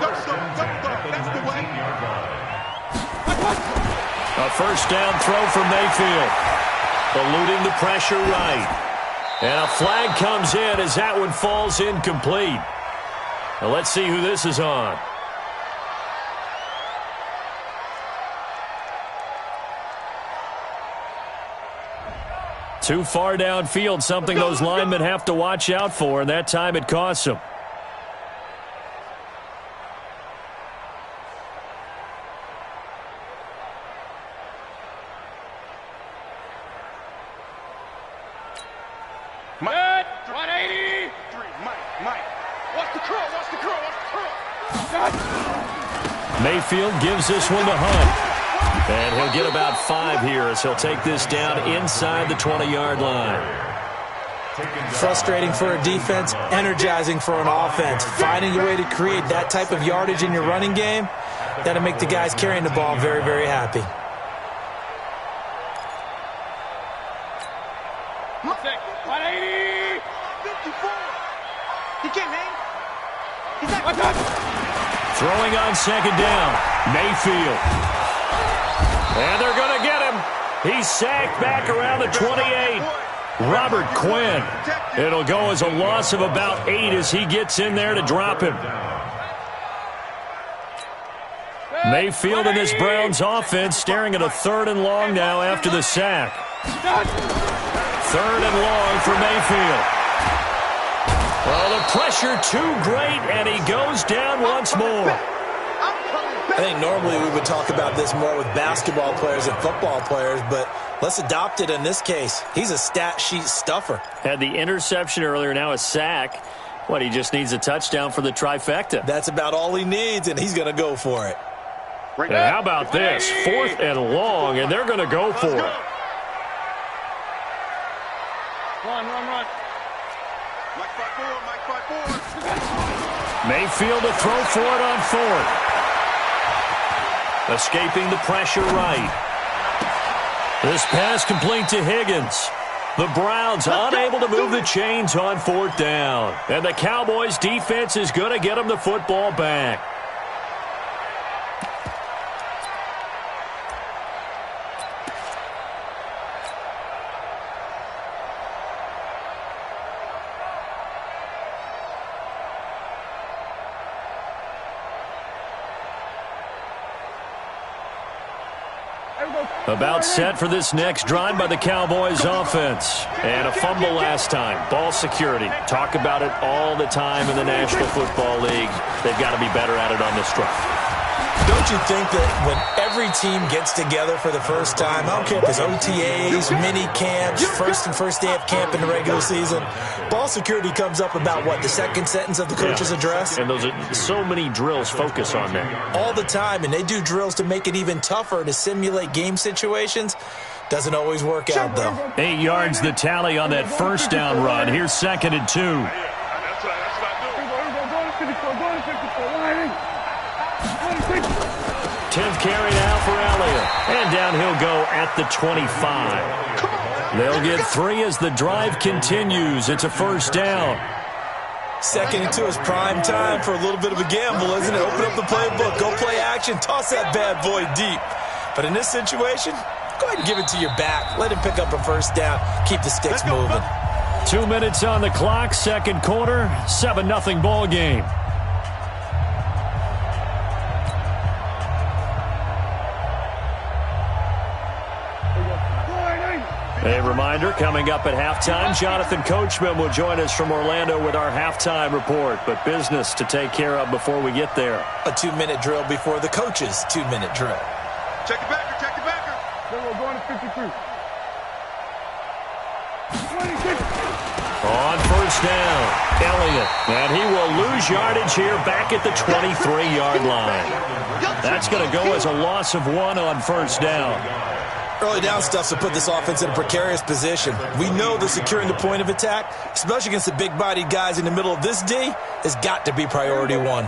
That's the way. A first down throw for Mayfield. Eluding the pressure right. And a flag comes in as that one falls incomplete. Now let's see who this is on. Too far downfield, something those linemen have to watch out for, and that time it costs them. Mike, 180. Mike. Watch the curl. Mayfield gives this one to Hunt. And he'll get about 5 here as he'll take this down inside the 20-yard line. Frustrating for a defense, energizing for an offense. Finding a way to create that type of yardage in your running game, that'll make the guys carrying the ball very, very happy. Throwing on second down, Mayfield. And they're going to get him. He's sacked back around the 28. Robert Quinn. It'll go as a loss of about 8 as he gets in there to drop him. Mayfield and this Browns offense staring at a 3rd and long now after the sack. 3rd and long for Mayfield. Well, the pressure too great, and he goes down once more. I think normally we would talk about this more with basketball players and football players, but let's adopt it in this case. He's a stat sheet stuffer. Had the interception earlier, now a sack. What, he just needs a touchdown for the trifecta. That's about all he needs, and he's going to go for it. And how about this? 4th and long, and they're going to go for it. Run. Mike 5-4. Mayfield to throw for it on 4th. Escaping the pressure right. This pass complete to Higgins. The Browns unable to move the chains on 4th down. And the Cowboys defense is going to get them the football back. About set for this next drive by the Cowboys offense. And a fumble last time. Ball security. Talk about it all the time in the National Football League. They've got to be better at it on this drive. Don't you think that when every team gets together for the first time, I don't care if it's OTAs, mini camps, first day of camp in the regular season, ball security comes up about what, the second sentence of the coach's address? And those are so many drills focus on that. All the time, and they do drills to make it even tougher to simulate game situations. Doesn't always work out, though. 8 yards the tally on that first down run. Here's 2nd and 2. 10th carry now for Elliott. And down he'll go at the 25. They'll get 3 as the drive continues. It's a first down. 2nd and 2 is prime time for a little bit of a gamble, isn't it? Open up the playbook, go play action, toss that bad boy deep. But in this situation, go ahead and give it to your back. Let him pick up a first down. Keep the sticks moving. 2 minutes on the clock, second quarter, 7-0 ball game. A reminder, coming up at halftime, Jonathan Coachman will join us from Orlando with our halftime report. But business to take care of before we get there. A 2-minute drill before the coach's 2-minute drill. Check the backer. We're going to 53. 26. On first down, Elliott. And he will lose yardage here back at the 23-yard line. That's going to go as a loss of 1 on first down. Early down stuff to put this offense in a precarious position. We know that securing the point of attack, especially against the big-bodied guys in the middle of this D, has got to be priority 1. On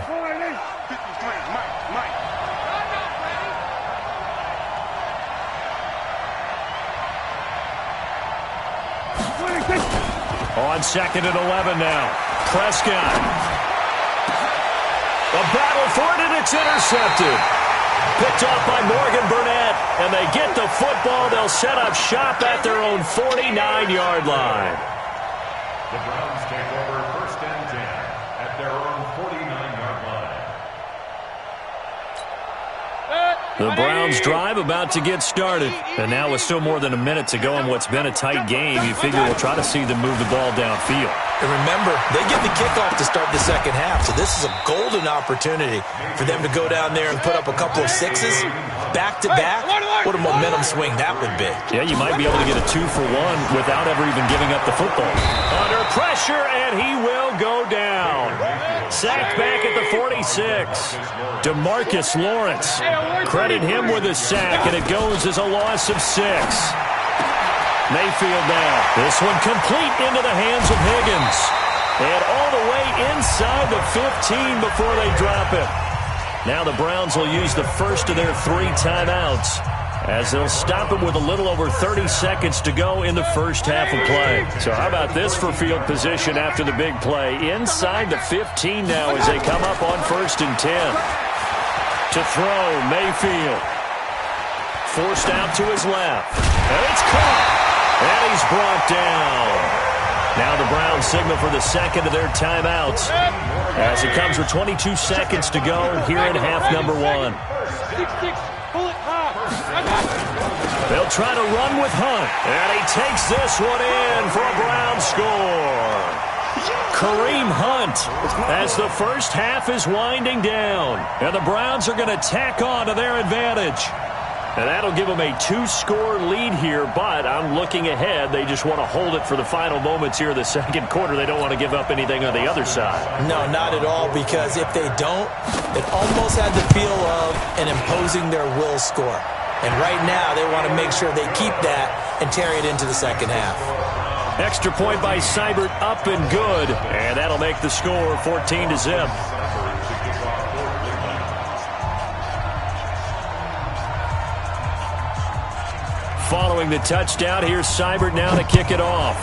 2nd and 11 now. Prescott. A battle for it, and it's intercepted. Picked off by Morgan Burnett, and they get the football. They'll set up shop at their own 49-yard line. The Browns take over 1st and 10 at their own 49-yard line. The Browns drive about to get started. And now with still more than a minute to go in what's been a tight game, you figure we'll try to see them move the ball downfield. And remember, they get the kickoff to start the second half, so this is a golden opportunity for them to go down there and put up a couple of sixes back-to-back. What a momentum swing that would be. Yeah, you might be able to get a 2-for-1 without ever even giving up the football. Under pressure, and he will go down. Sacked back at the 46. DeMarcus Lawrence. Credit him with a sack, and it goes as a loss of 6. Mayfield now. This one complete into the hands of Higgins. And all the way inside the 15 before they drop it. Now the Browns will use the first of their 3 timeouts as they'll stop it with a little over 30 seconds to go in the first half of play. So how about this for field position after the big play? Inside the 15 now as they come up on 1st and 10. To throw, Mayfield. Forced out to his left. And it's caught. And he's brought down. Now the Browns signal for the second of their timeouts as it comes with 22 seconds to go here in half number 1. They'll try to run with Hunt. And he takes this one in for a Brown score. Kareem Hunt as the first half is winding down. And the Browns are going to tack on to their advantage. And that'll give them a 2-score lead here, but I'm looking ahead. They just want to hold it for the final moments here of the second quarter. They don't want to give up anything on the other side. No, not at all, because if they don't, it almost had the feel of an imposing their will score. And right now, they want to make sure they keep that and carry it into the second half. Extra point by Seibert, up and good. And that'll make the score 14-0. Following the touchdown, here's Seibert now to kick it off.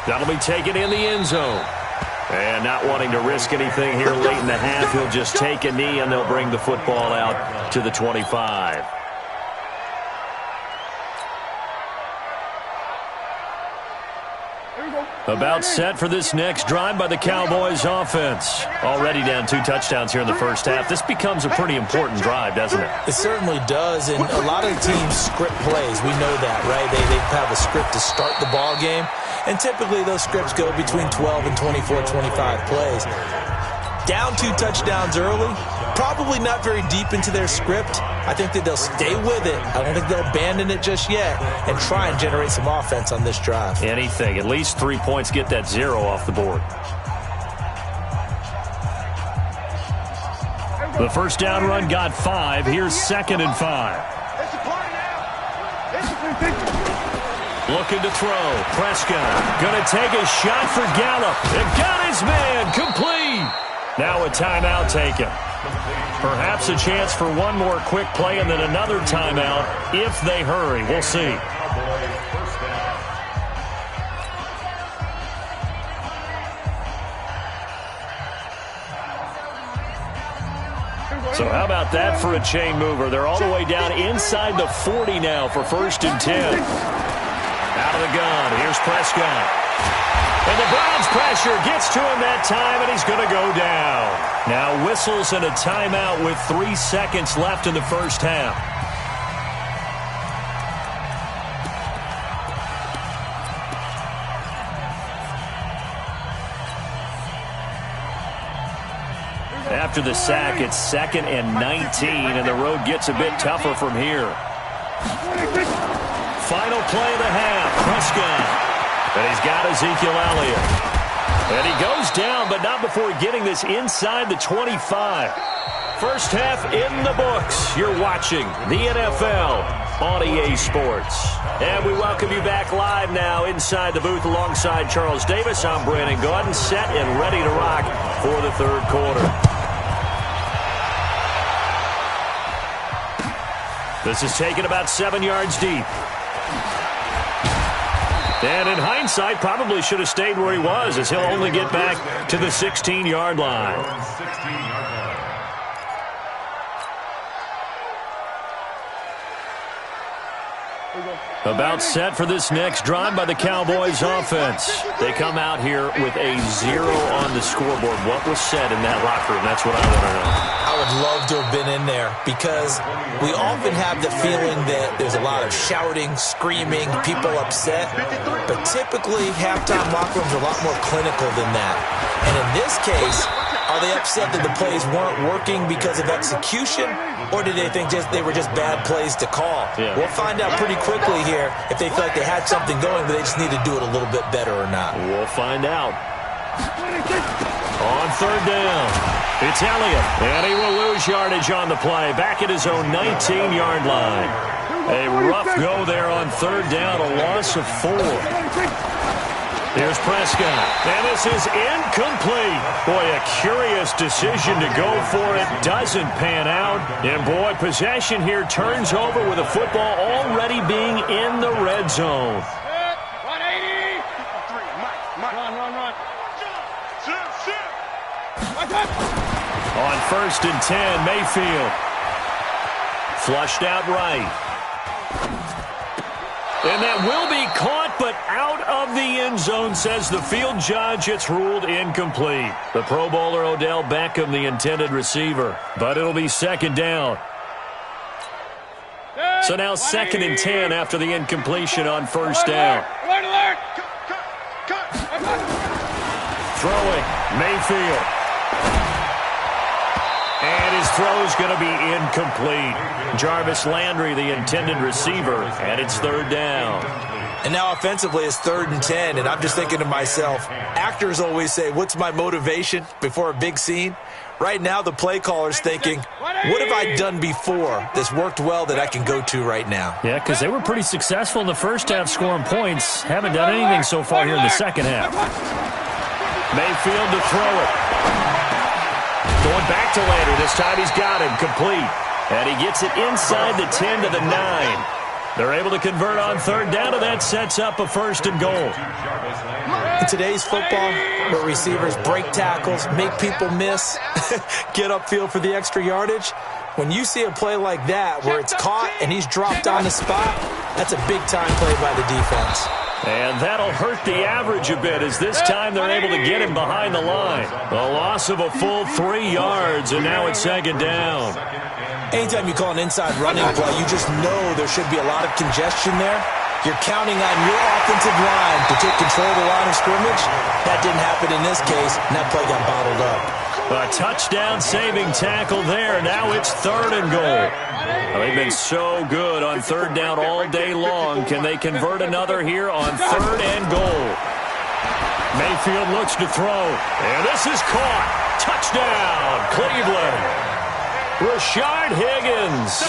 That'll be taken in the end zone. And not wanting to risk anything here late in the half, he'll just take a knee and they'll bring the football out to the 25. About set for this next drive by the Cowboys offense. Already down 2 touchdowns here in the first half. This becomes a pretty important drive, doesn't it? It certainly does, and a lot of the teams script plays. We know that, right? They have a script to start the ball game, and typically those scripts go between 12 and 24, 25 plays. Down 2 touchdowns early, probably not very deep into their script. I think that they'll stay with it. I don't think they'll abandon it just yet and try and generate some offense on this drive. Anything. At least 3 points, get that 0 off the board. The first down run got 5. Here's 2nd and 5. Looking to throw. Prescott going to take a shot for Gallup. It got his man. Complete. Now a timeout taken. Perhaps a chance for one more quick play and then another timeout if they hurry. We'll see. So how about that for a chain mover? They're all the way down inside the 40 now for 1st and 10. Out of the gun. Here's Prescott. And the Browns pressure gets to him that time, and he's going to go down. Now whistles and a timeout with 3 seconds left in the first half. After the sack, it's 2nd and 19, and the road gets a bit tougher from here. Final play of the half. Prescott. And he's got Ezekiel Elliott. And he goes down, but not before getting this inside the 25. First half in the books. You're watching the NFL on EA Sports. And we welcome you back live now inside the booth alongside Charles Davis. I'm Brandon Gaudin, set and ready to rock for the third quarter. This is taken about 7 yards deep. And in hindsight, probably should have stayed where he was, as he'll only get back to the 16-yard line. 16-yard line. About set for this next drive by the Cowboys offense. They come out here with a 0 on the scoreboard. What was said in that locker room? That's what I want to know. I would love to have been in there because we often have the feeling that there's a lot of shouting, screaming, people upset. But typically, halftime locker rooms are a lot more clinical than that. And in this case, are they upset that the plays weren't working because of execution, or did they think they were just bad plays to call? Yeah. We'll find out pretty quickly here if they feel like they had something going, but they just need to do it a little bit better or not. We'll find out. On third down, it's Elliott, and he will lose yardage on the play, back at his own 19-yard line. A rough go there on third down, a loss of 4. Here's Prescott, and this is incomplete. Boy, a curious decision to go for it. Doesn't pan out. And, boy, possession here turns over with a football already being in the red zone. 180. 3, Mike. Run. Sit. On first and 10, Mayfield. Flushed out right. And that will be caught, but out of the end zone, says the field judge. It's ruled incomplete. The Pro Bowler Odell Beckham, the intended receiver. But it'll be second down. So now second and 10 after the incompletion on first down. Alert. Throwing, Mayfield. And his throw's going to be incomplete. Jarvis Landry, the intended receiver, and it's third down. And now offensively it's third and 10, and I'm just thinking to myself, actors always say, what's my motivation before a big scene? Right now the play caller's thinking, what have I done before that's worked well that I can go to right now? Yeah, because they were pretty successful in the first half scoring points. Haven't done anything so far here in the second half. Mayfield to throw it. Going back to Landry. This time he's got him complete. And he gets it inside the 10 to the 9. They're able to convert on third down, and that sets up a first and goal. In today's football, where receivers break tackles, make people miss, get upfield for the extra yardage, when you see a play like that where it's caught and he's dropped on the spot, that's a big-time play by the defense. And that'll hurt the average a bit, as this time they're able to get him behind the line. A loss of a full 3 yards, and now it's second down. Anytime you call an inside running play, you just know there should be a lot of congestion there. You're counting on your offensive line to take control of the line of scrimmage. That didn't happen in this case, and that play got bottled up. A touchdown-saving tackle there. Now it's third and goal. Well, they've been so good on third down all day long. Can they convert another here on third and goal? Mayfield looks to throw, and this is caught. Touchdown, Cleveland. Rashard Higgins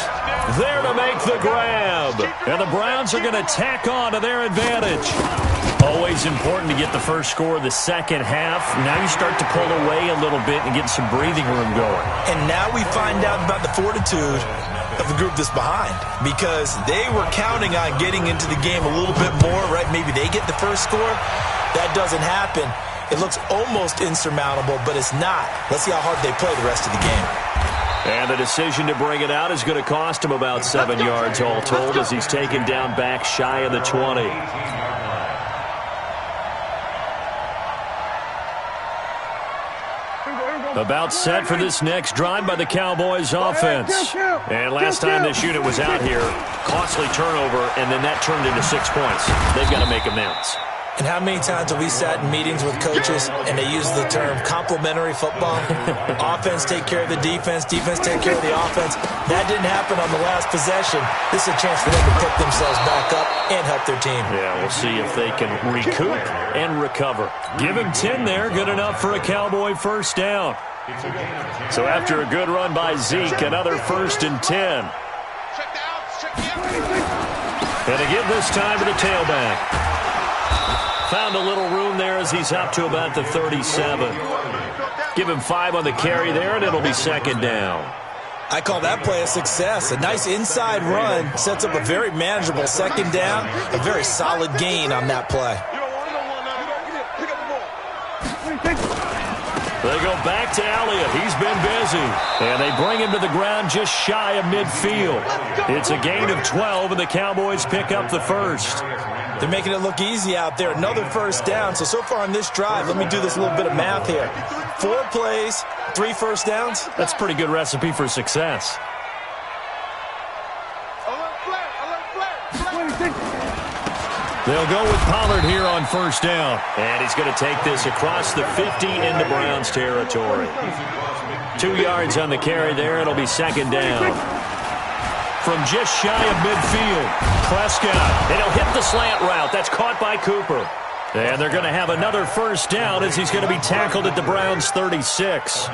there to make the grab. And the Browns are going to tack on to their advantage. Always important to get the first score of the second half. Now you start to pull away a little bit and get some breathing room going. And now we find out about the fortitude of the group that's behind, because they were counting on getting into the game a little bit more, right? Maybe they get the first score. That doesn't happen. It looks almost insurmountable, but it's not. Let's see how hard they play the rest of the game. And the decision to bring it out is going to cost him about 7 yards all told, as he's taken down back shy of the 20. About set for this next drive by the Cowboys offense. And last time this unit was out here, costly turnover, and then that turned into 6 points. They've got to make amends. And how many times have we sat in meetings with coaches and they use the term complementary football? Offense take care of the defense, defense take care of the offense. That didn't happen on the last possession. This is a chance for them to pick themselves back up and help their team. Yeah, we'll see if they can recoup and recover. Give him 10 there, good enough for a Cowboy first down. So after a good run by Zeke, another first and 10. And again this time to the tailback. Found a little room there as he's up to about the 37. Give him 5 on the carry there, and it'll be second down. I call that play a success. A nice inside run sets up a very manageable second down, a very solid gain on that play. They go back to Elliott. He's been busy. And they bring him to the ground just shy of midfield. It's a gain of 12, and the Cowboys pick up the first. They're making it look easy out there. Another first down. So far on this drive, let me do this little bit of math here. 4 plays, 3 first downs. That's a pretty good recipe for success. They'll go with Pollard here on first down. And he's going to take this across the 50 into Browns territory. 2 yards on the carry there. It'll be second down. From just shy of midfield, Prescott. And he'll hit the slant route. That's caught by Cooper. And they're going to have another first down as he's going to be tackled at the Browns' 36.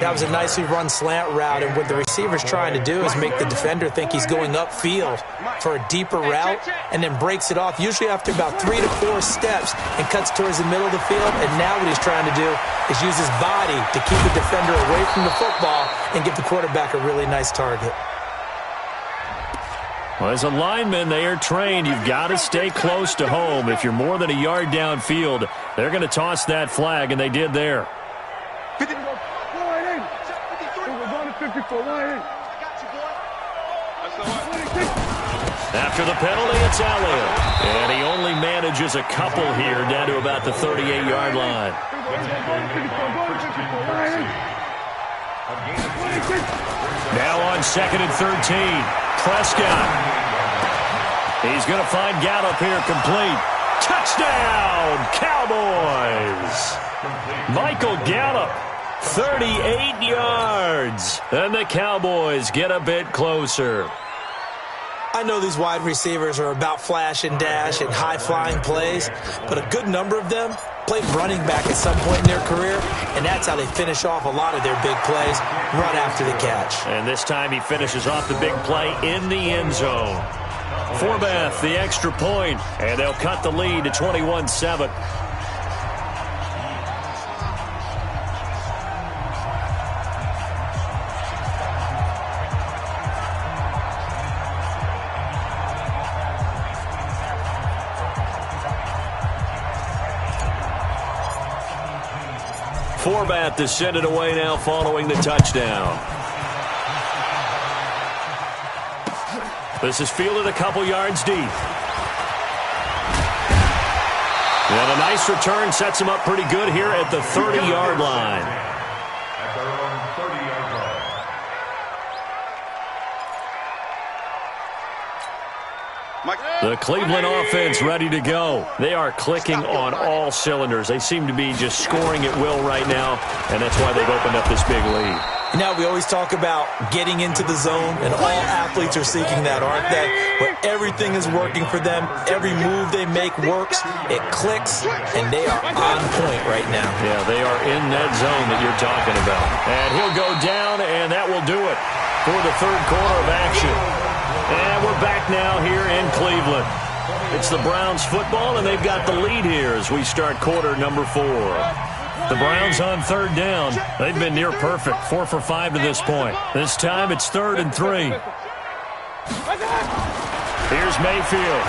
That was a nicely run slant route, and what the receiver's trying to do is make the defender think he's going upfield for a deeper route and then breaks it off, usually after about 3 to 4 steps, and cuts towards the middle of the field. And now what he's trying to do is use his body to keep the defender away from the football and give the quarterback a really nice target. Well, as a lineman, they are trained. You've got to stay close to home. If you're more than a yard downfield, they're going to toss that flag, and they did there. 54, After the penalty, it's Elliott. And he only manages a couple here down to about the 38-yard line. Now on 2nd and 13, Prescott. He's going to find Gallup here complete. Touchdown, Cowboys! Michael Gallup. 38 yards, and the Cowboys get a bit closer. I know these wide receivers are about flash and dash and high-flying plays, but a good number of them played running back at some point in their career, and that's how they finish off a lot of their big plays, run after the catch. And this time he finishes off the big play in the end zone. Forbath, the extra point, and they'll cut the lead to 21-7. Forbath to send it away now following the touchdown. This is fielded a couple yards deep. And a nice return sets him up pretty good here at the 30-yard line. At their own 30-yard line. The Cleveland offense ready to go. They are clicking on all cylinders. They seem to be just scoring at will right now, and that's why they've opened up this big lead. Now, we always talk about getting into the zone, and all athletes are seeking that, aren't they? Where everything is working for them, every move they make works, it clicks, and they are on point right now. Yeah, they are in that zone that you're talking about. And he'll go down, and that will do it for the third quarter of action. And we're back now here in Cleveland. It's the Browns football, and they've got the lead here as we start quarter number 4. The Browns on third down. They've been near perfect, 4 for 5 to this point. This time it's 3rd and 3. Here's Mayfield.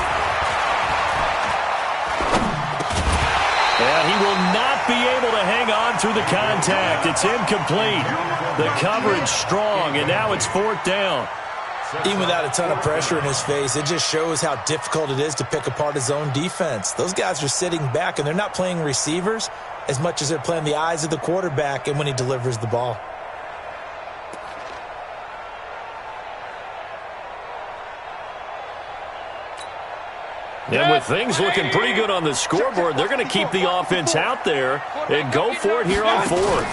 And he will not be able to hang on through the contact. It's incomplete. The coverage strong, and now it's 4th down. Even without a ton of pressure in his face, it just shows how difficult it is to pick apart his own defense. Those guys are sitting back, and they're not playing receivers as much as they're playing the eyes of the quarterback and when he delivers the ball. And with things looking pretty good on the scoreboard, they're going to keep the offense out there and go for it here on 4th.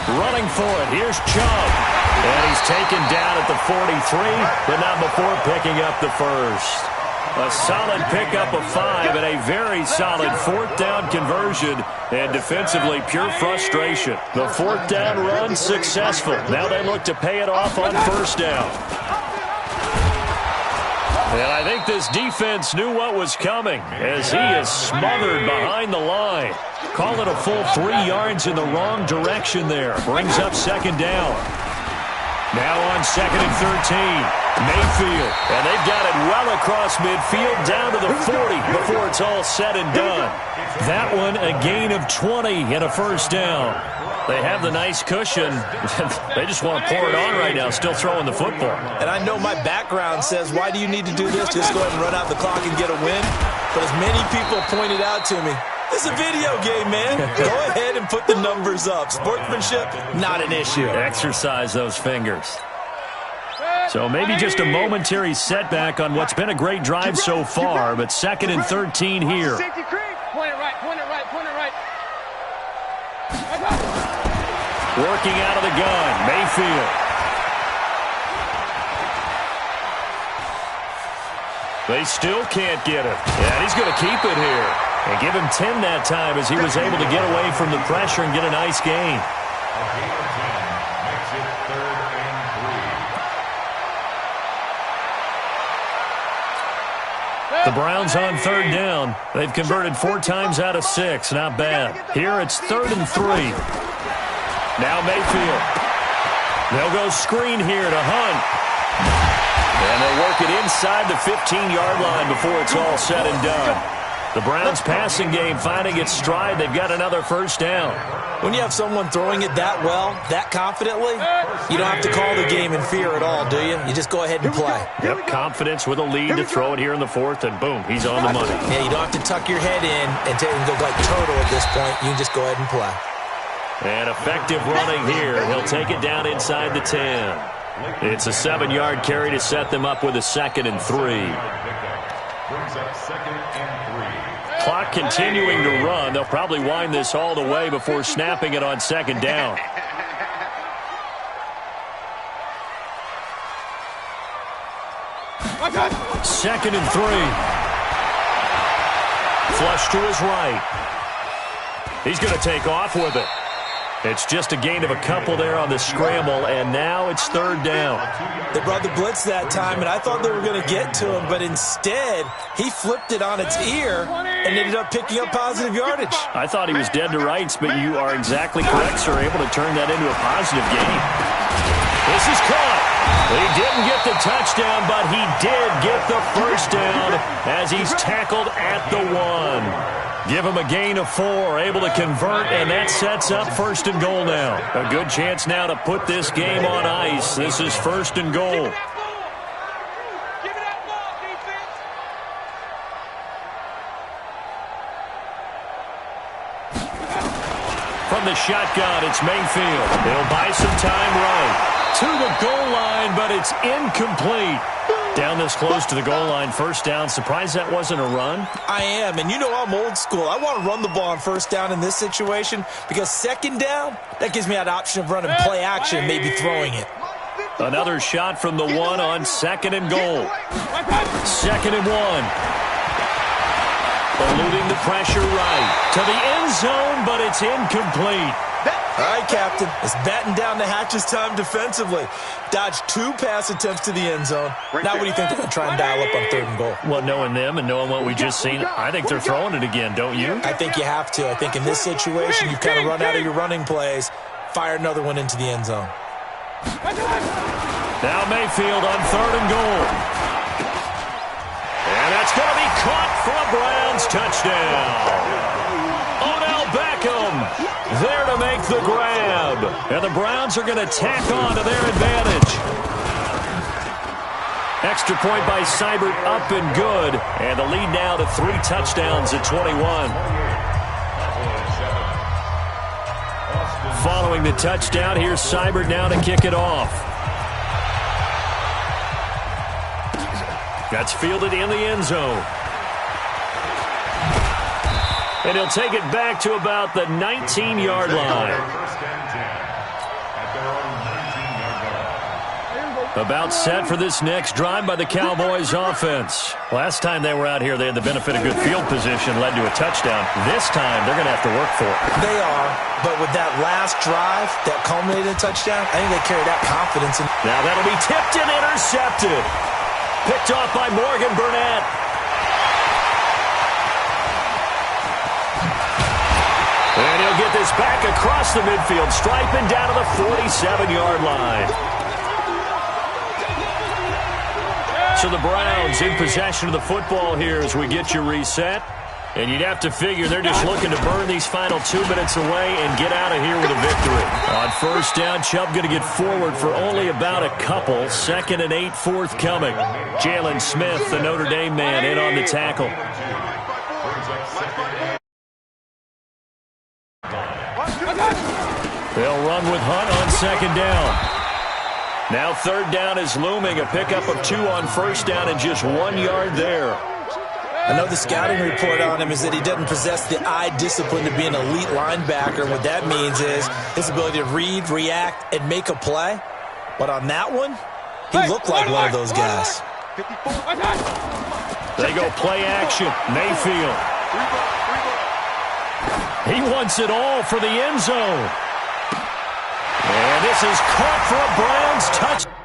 Running for it. Here's Chubb. And he's taken down at the 43, but not before picking up the first. A solid pickup of 5 and a very solid 4th down conversion. And defensively, pure frustration. The 4th down run successful. Now they look to pay it off on 1st down. And I think this defense knew what was coming as he is smothered behind the line. Call it a full 3 yards in the wrong direction there. Brings up 2nd down. Now on 2nd and 13, Mayfield. And they've got it well across midfield down to the 40 before it's all said and done. That one a gain of 20 and a first down. They have the nice cushion. They just want to pour it on right now, still throwing the football. And I know my background says, why do you need to do this? Just go ahead and run out the clock and get a win. But as many people pointed out to me, this is a video game, man. Go ahead and put the numbers up. Sportsmanship, not an issue. Exercise those fingers. So maybe just a momentary setback on what's been a great drive so far, but 2nd and 13 here. Point it right, point it right, point it right. Working out of the gun, Mayfield. They still can't get him. And he's going to keep it here. And give him 10 that time as he was able to get away from the pressure and get a nice gain. A gain of 10 makes it 3rd and 3. The Browns on 3rd down. They've converted 4 times out of 6. Not bad. Here it's 3rd and 3. Now Mayfield. They'll go screen here to Hunt. And they'll work it inside the 15-yard line before it's all said and done. The Browns passing game finding its stride. They've got another first down. When you have someone throwing it that well, that confidently, you don't have to call the game in fear at all, do you? You just go ahead and play. Yep, confidence with a lead to throw it here in the 4th, and boom, he's on the money. Yeah, you don't have to tuck your head in and go like turtle at this point. You can just go ahead and play. And effective running here. He'll take it down inside the 10. It's a 7-yard carry to set them up with a 2nd and 3. Brings up 2nd and 3. Clock continuing to run. They'll probably wind this all the way before snapping it on 2nd down. Second and 3. Flush to his right. He's going to take off with it. It's just a gain of a couple there on the scramble, and now it's 3rd down. They brought the blitz that time, and I thought they were going to get to him, but instead, he flipped it on its ear and ended up picking up positive yardage. I thought he was dead to rights, but you are exactly correct, sir. Able to turn that into a positive gain. This is caught. He didn't get the touchdown, but he did get the first down as he's tackled at the 1. Give him a gain of 4, able to convert, and that sets up 1st and goal now. A good chance now to put this game on ice. This is 1st and goal. From the shotgun, it's Mayfield. They'll buy some time right to the goal line, but it's incomplete. Down this close to the goal line, first down. Surprised that wasn't a run? I am, and you know I'm old school. I want to run the ball on first down in this situation because 2nd down, that gives me that option of running play action, maybe throwing it. Another shot from the 1 on 2nd and goal. 2nd and 1. Eluding the pressure right to the end zone, but it's incomplete. All right, Captain. It's batten down the hatches time defensively. Dodged 2 pass attempts to the end zone. Now what do you think they're going to try and dial up on 3rd and goal? Well, knowing them and knowing what we just seen, I think they're throwing it again, don't you? I think you have to. I think in this situation, you've kind of run out of your running plays. Fire another one into the end zone. Now Mayfield on 3rd and goal. And that's going to be caught for a Browns touchdown. There to make the grab. And the Browns are going to tack on to their advantage. Extra point by Seibert up and good. And the lead now to 3 touchdowns at 21. Following the touchdown, here's Seibert now to kick it off. That's fielded in the end zone. And he'll take it back to about the 19-yard line. About set for this next drive by the Cowboys offense. Last time they were out here, they had the benefit of good field position, led to a touchdown. This time, they're going to have to work for it. They are, but with that last drive that culminated in a touchdown, I think they carry that confidence. Now that'll be tipped and intercepted. Picked off by Morgan Burnett. And he'll get this back across the midfield, striping down to the 47-yard line. So the Browns in possession of the football here as we get you reset. And you'd have to figure they're just looking to burn these final 2 minutes away and get out of here with a victory. On first down, Chubb going to get forward for only about a couple. 2nd and 8 forthcoming. Jalen Smith, the Notre Dame man, in on the tackle. They'll run with Hunt on 2nd down. Now 3rd down is looming. A pickup of 2 on first down and just 1 yard there. I know the scouting report on him is that he doesn't possess the eye discipline to be an elite linebacker. And what that means is his ability to read, react, and make a play. But on that one, he looked like one of those guys. They go play action. Mayfield. He wants it all for the end zone. And this is caught for a Browns touch.